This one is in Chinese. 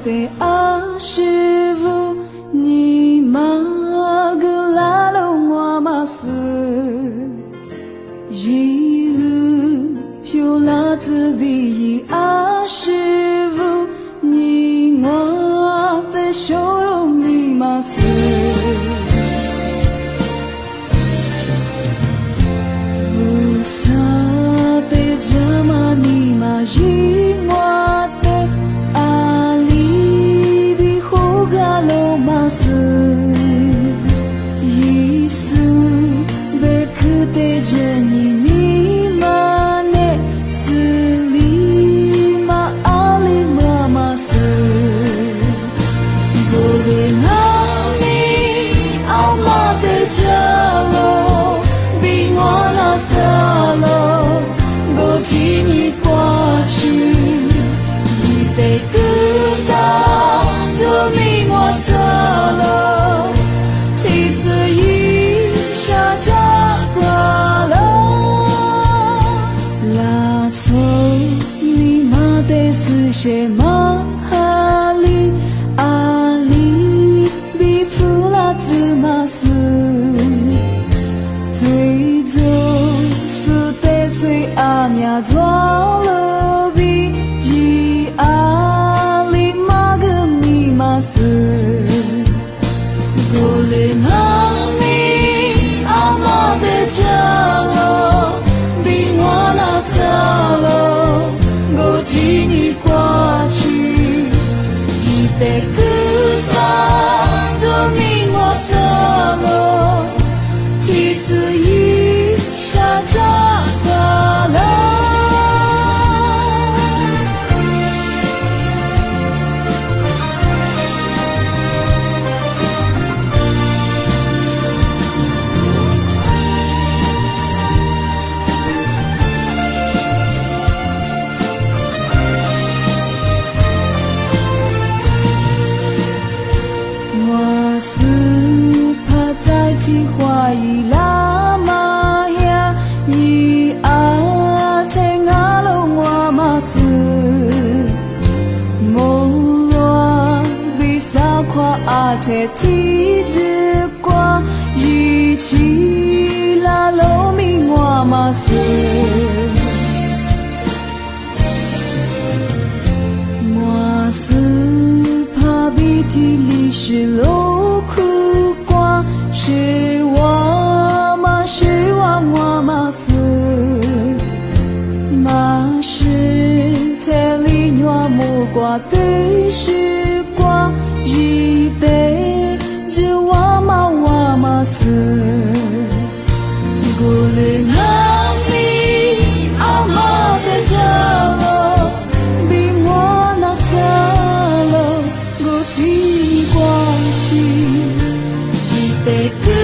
的阿师傅，你马个拉拢我马斯，一日飘拉子比阿师傅，你我的笑容密码斯。谢玛哈里阿里比普拉兹马斯，最终是得罪阿米亚抓了比伊阿里马个密码斯，过来阿米阿妈的家了，比我那萨了，我替你。得个大的命我死了，梯子一下炸垮了。是怕在提花伊拉玛呀，你阿听阿龙我马斯，莫罗比萨夸阿特提之瓜，一起拉罗米我马斯，我是怕比提里是罗。是我嘛，是我嘛是，嘛是特里诺木瓜的时光，一代就我嘛是，过来阿米阿妈的家了，比我那萨了，我听光去。Good.